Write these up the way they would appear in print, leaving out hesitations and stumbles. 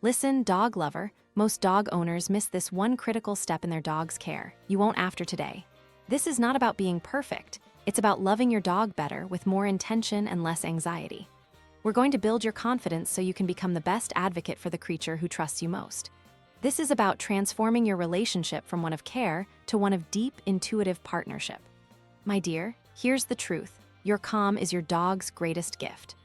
Listen, dog lover, most dog owners miss this one critical step in their dog's care. You won't after today. This is not about being perfect. It's about loving your dog better with more intention and less anxiety. We're going to build your confidence so you can become the best advocate for the creature who trusts you most. This is about transforming your relationship from one of care to one of deep, intuitive partnership. My dear, here's the truth. Your calm is your dog's greatest gift.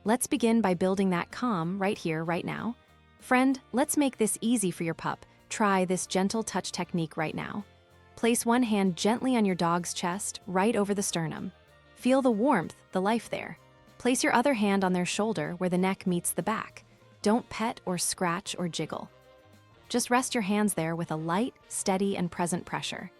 Let's begin by building that calm right here, right now. Friend, let's make this easy for your pup. Try this gentle touch technique right now. Place one hand gently on your dog's chest, right over the sternum. Feel the warmth, the life there. Place your other hand on their shoulder where the neck meets the back. Don't pet or scratch or jiggle. Just rest your hands there with a light, steady, and present pressure.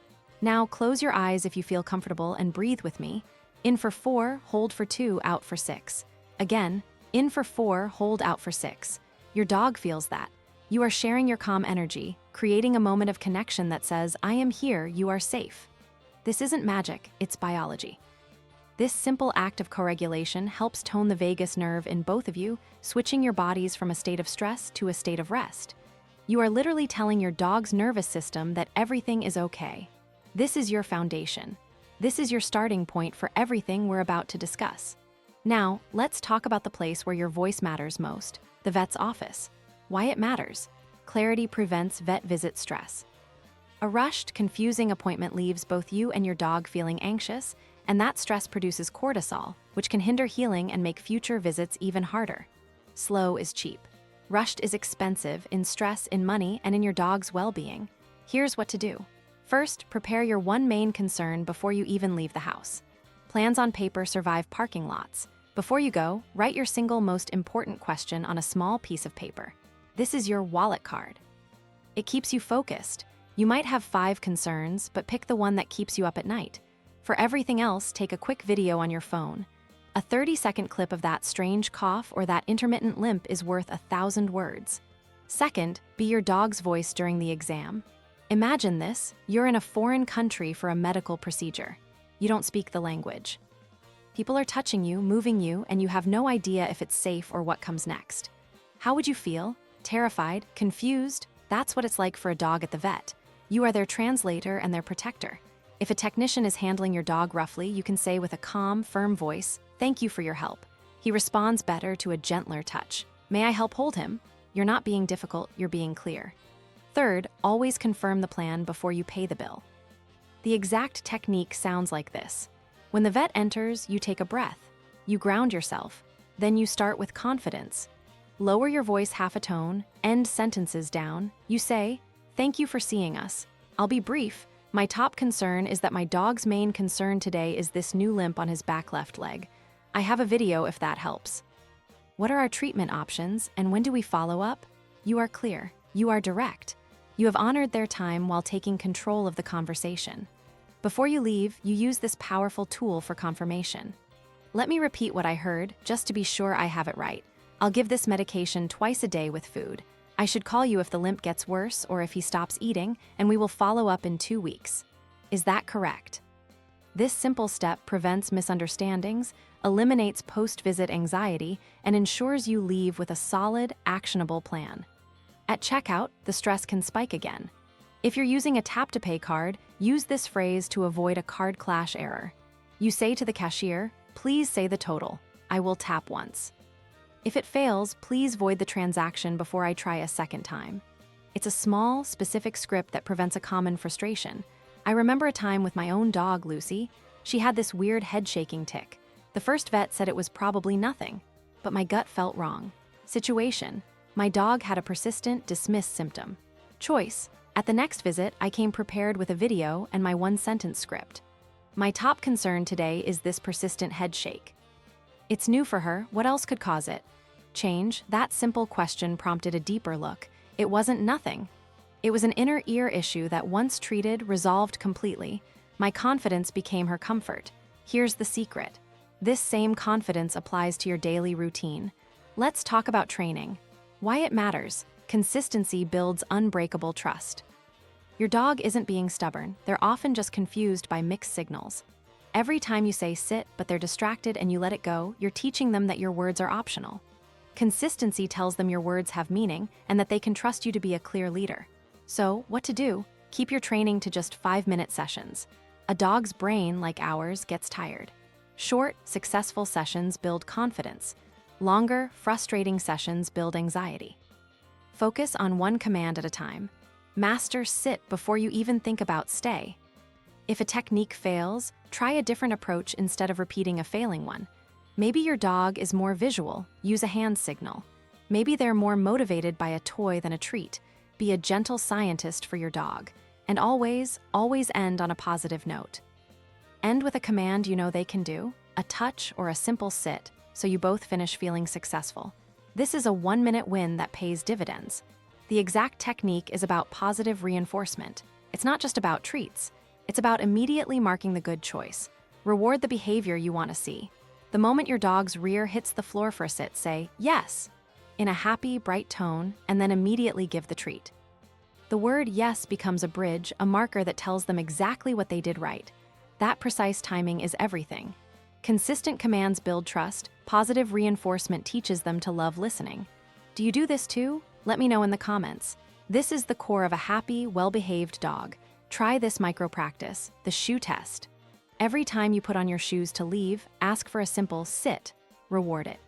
Now close your eyes if you feel comfortable and breathe with me. In for 4, hold for 2, out for 6. Again, in for 4, hold out for 6. Your dog feels that. You are sharing your calm energy, creating a moment of connection that says, I am here, you are safe. This isn't magic, it's biology. This simple act of co-regulation helps tone the vagus nerve in both of you, switching your bodies from a state of stress to a state of rest. You are literally telling your dog's nervous system that everything is okay. This is your foundation. This is your starting point for everything we're about to discuss. Now, let's talk about the place where your voice matters most, the vet's office. Why it matters. Clarity prevents vet visit stress. A rushed, confusing appointment leaves both you and your dog feeling anxious, and that stress produces cortisol, which can hinder healing and make future visits even harder. Slow is cheap. Rushed is expensive in stress, in money, and in your dog's well-being. Here's what to do. First, prepare your one main concern before you even leave the house. Plans on paper survive parking lots. Before you go, write your single most important question on a small piece of paper. This is your wallet card. It keeps you focused. You might have 5 concerns, but pick the one that keeps you up at night. For everything else, take a quick video on your phone. A 30-second clip of that strange cough or that intermittent limp is worth 1,000 words. Second, be your dog's voice during the exam. Imagine this, you're in a foreign country for a medical procedure. You don't speak the language. People are touching you, moving you, and you have no idea if it's safe or what comes next. How would you feel? Terrified? Confused? That's what it's like for a dog at the vet. You are their translator and their protector. If a technician is handling your dog roughly, you can say with a calm, firm voice, "Thank you for your help." He responds better to a gentler touch. "May I help hold him?" You're not being difficult, you're being clear. Third, always confirm the plan before you pay the bill. The exact technique sounds like this. When the vet enters, you take a breath. You ground yourself. Then you start with confidence. Lower your voice half a tone, end sentences down. You say, "Thank you for seeing us. I'll be brief. My top concern is that my dog's main concern today is this new limp on his back left leg. I have a video if that helps. What are our treatment options, and when do we follow up?" You are clear. You are direct. You have honored their time while taking control of the conversation. Before you leave, you use this powerful tool for confirmation. Let me repeat what I heard, just to be sure I have it right. I'll give this medication twice a day with food. I should call you if the limp gets worse or if he stops eating, and we will follow up in 2 weeks. Is that correct? This simple step prevents misunderstandings, eliminates post-visit anxiety, and ensures you leave with a solid, actionable plan. At checkout, the stress can spike again. If you're using a tap-to-pay card, use this phrase to avoid a card clash error. You say to the cashier, "Please say the total. I will tap once." If it fails, please void the transaction before I try a second time. It's a small, specific script that prevents a common frustration. I remember a time with my own dog, Lucy. She had this weird head-shaking tic. The first vet said it was probably nothing, but my gut felt wrong. Situation: my dog had a persistent, dismissed symptom. Choice: at the next visit, I came prepared with a video and my one-sentence script. My top concern today is this persistent head shake. It's new for her, what else could cause it? Change: that simple question prompted a deeper look. It wasn't nothing. It was an inner ear issue that once treated, resolved completely. My confidence became her comfort. Here's the secret. This same confidence applies to your daily routine. Let's talk about training. Why it matters. Consistency builds unbreakable trust. Your dog isn't being stubborn. They're often just confused by mixed signals. Every time you say sit, but they're distracted and you let it go, you're teaching them that your words are optional. Consistency tells them your words have meaning and that they can trust you to be a clear leader. So, what to do? Keep your training to just 5-minute sessions. A dog's brain, like ours, gets tired. Short, successful sessions build confidence. Longer, frustrating sessions build anxiety. Focus on one command at a time. Master sit before you even think about stay. If a technique fails, try a different approach instead of repeating a failing one. Maybe your dog is more visual, use a hand signal. Maybe they're more motivated by a toy than a treat. Be a gentle scientist for your dog. And always, always end on a positive note. End with a command you know they can do, a touch or a simple sit, so you both finish feeling successful. This is a 1-minute win that pays dividends. The exact technique is about positive reinforcement. It's not just about treats. It's about immediately marking the good choice. Reward the behavior you want to see. The moment your dog's rear hits the floor for a sit, say, "Yes," in a happy, bright tone, and then immediately give the treat. The word yes becomes a bridge, a marker that tells them exactly what they did right. That precise timing is everything. Consistent commands build trust. Positive reinforcement teaches them to love listening. Do you do this too? Let me know in the comments. This is the core of a happy, well-behaved dog. Try this micro-practice, the shoe test. Every time you put on your shoes to leave, ask for a simple sit. Reward it.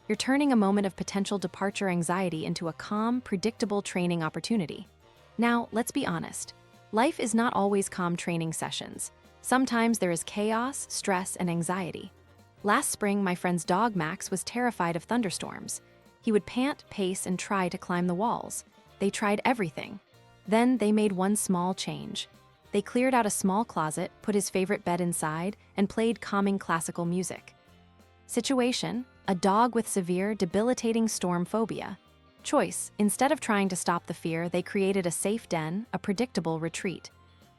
You're turning a moment of potential departure anxiety into a calm, predictable training opportunity. Now, let's be honest. Life is not always calm training sessions. Sometimes there is chaos, stress, and anxiety. Last spring, my friend's dog Max was terrified of thunderstorms. He would pant, pace, and try to climb the walls. They tried everything. Then they made one small change. They cleared out a small closet, put his favorite bed inside, and played calming classical music. Situation: a dog with severe, debilitating storm phobia. Choice: instead of trying to stop the fear, they created a safe den, a predictable retreat.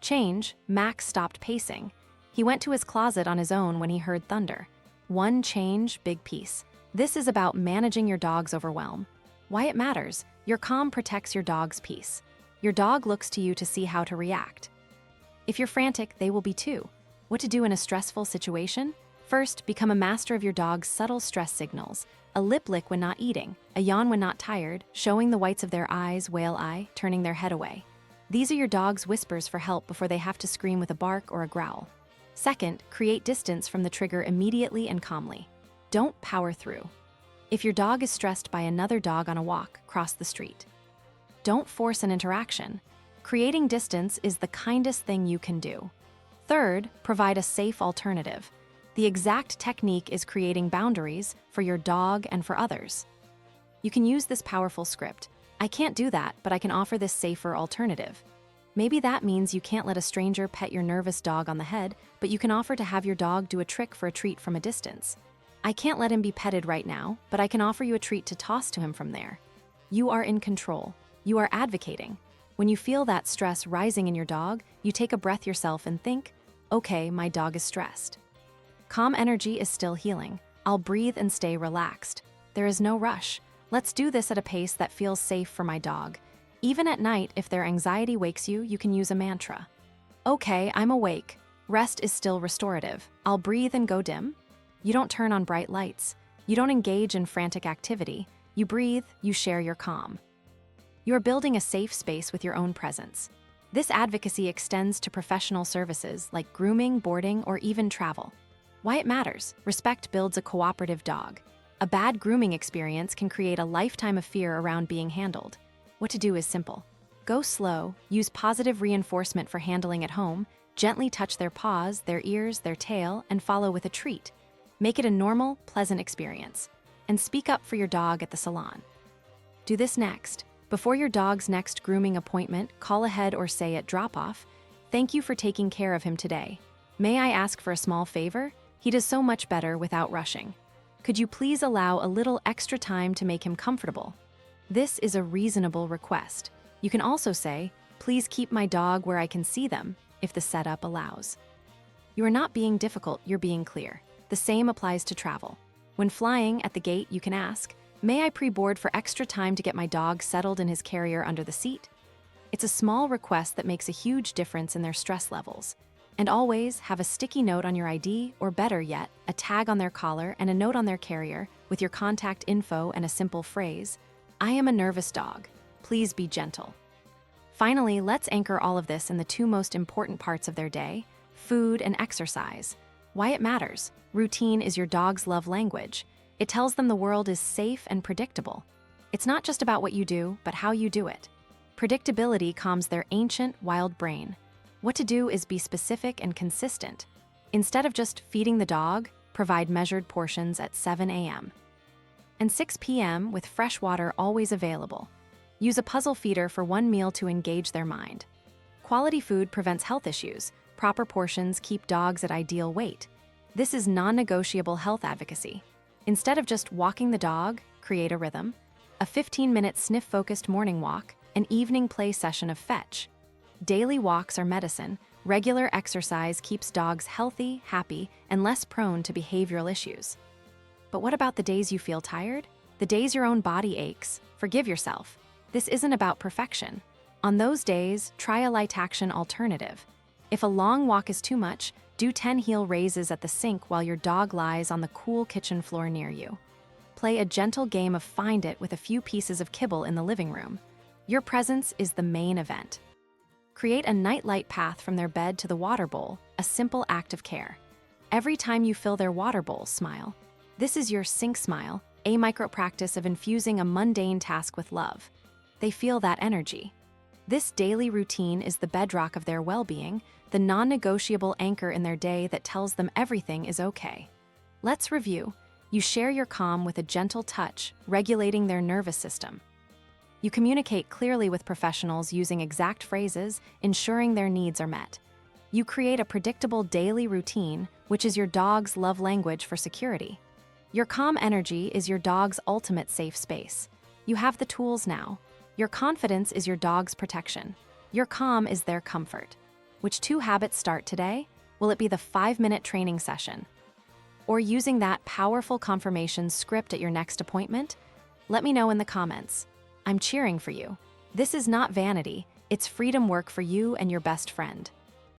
Change: Max stopped pacing. He went to his closet on his own when he heard thunder. One change, big peace. This is about managing your dog's overwhelm. Why it matters: your calm protects your dog's peace. Your dog looks to you to see how to react. If you're frantic, they will be too. What to do in a stressful situation? First, become a master of your dog's subtle stress signals. A lip lick when not eating, a yawn when not tired, showing the whites of their eyes, whale eye, turning their head away. These are your dog's whispers for help before they have to scream with a bark or a growl. Second, create distance from the trigger immediately and calmly. Don't power through. If your dog is stressed by another dog on a walk, cross the street. Don't force an interaction. Creating distance is the kindest thing you can do. Third, provide a safe alternative. The exact technique is creating boundaries for your dog and for others. You can use this powerful script. I can't do that, but I can offer this safer alternative. Maybe that means you can't let a stranger pet your nervous dog on the head, but you can offer to have your dog do a trick for a treat from a distance. I can't let him be petted right now, but I can offer you a treat to toss to him from there. You are in control. You are advocating. When you feel that stress rising in your dog, you take a breath yourself and think, okay, my dog is stressed. Calm energy is still healing. I'll breathe and stay relaxed. There is no rush. Let's do this at a pace that feels safe for my dog. Even at night, if their anxiety wakes you, you can use a mantra. Okay, I'm awake. Rest is still restorative. I'll breathe and go dim. You don't turn on bright lights. You don't engage in frantic activity. You breathe, you share your calm. You are building a safe space with your own presence. This advocacy extends to professional services like grooming, boarding, or even travel. Why it matters: respect builds a cooperative dog. A bad grooming experience can create a lifetime of fear around being handled. What to do is simple. Go slow, use positive reinforcement for handling at home, gently touch their paws, their ears, their tail, and follow with a treat. Make it a normal, pleasant experience. And speak up for your dog at the salon. Do this next. Before your dog's next grooming appointment, call ahead or say at drop-off, "Thank you for taking care of him today. May I ask for a small favor? He does so much better without rushing. Could you please allow a little extra time to make him comfortable?" This is a reasonable request. You can also say, "Please keep my dog where I can see them," if the setup allows. You are not being difficult, you're being clear. The same applies to travel. When flying, at the gate, you can ask, "May I pre-board for extra time to get my dog settled in his carrier under the seat?" It's a small request that makes a huge difference in their stress levels. And always have a sticky note on your ID, or better yet, a tag on their collar and a note on their carrier, with your contact info and a simple phrase, "I am a nervous dog. Please be gentle." Finally, let's anchor all of this in the two most important parts of their day: food and exercise. Why it matters. Routine is your dog's love language. It tells them the world is safe and predictable. It's not just about what you do, but how you do it. Predictability calms their ancient, wild brain. What to do is be specific and consistent. Instead of just feeding the dog, provide measured portions at 7 a.m. and 6 p.m. with fresh water always available. Use a puzzle feeder for one meal to engage their mind. Quality food prevents health issues. Proper portions keep dogs at ideal weight. This is non-negotiable health advocacy. Instead of just walking the dog, create a rhythm. A 15-minute sniff-focused morning walk, an evening play session of fetch. Daily walks are medicine. Regular exercise keeps dogs healthy, happy, and less prone to behavioral issues. But what about the days you feel tired? The days your own body aches? Forgive yourself. This isn't about perfection. On those days, try a light action alternative. If a long walk is too much, do 10 heel raises at the sink while your dog lies on the cool kitchen floor near you. Play a gentle game of Find It with a few pieces of kibble in the living room. Your presence is the main event. Create a nightlight path from their bed to the water bowl, a simple act of care. Every time you fill their water bowl, smile. This is your sink smile, a micro practice of infusing a mundane task with love. They feel that energy. This daily routine is the bedrock of their well-being, the non-negotiable anchor in their day that tells them everything is okay. Let's review. You share your calm with a gentle touch, regulating their nervous system. You communicate clearly with professionals using exact phrases, ensuring their needs are met. You create a predictable daily routine, which is your dog's love language for security. Your calm energy is your dog's ultimate safe space. You have the tools now. Your confidence is your dog's protection. Your calm is their comfort. Which two habits start today? Will it be the 5-minute training session? Or using that powerful confirmation script at your next appointment? Let me know in the comments. I'm cheering for you. This is not vanity, it's freedom work for you and your best friend.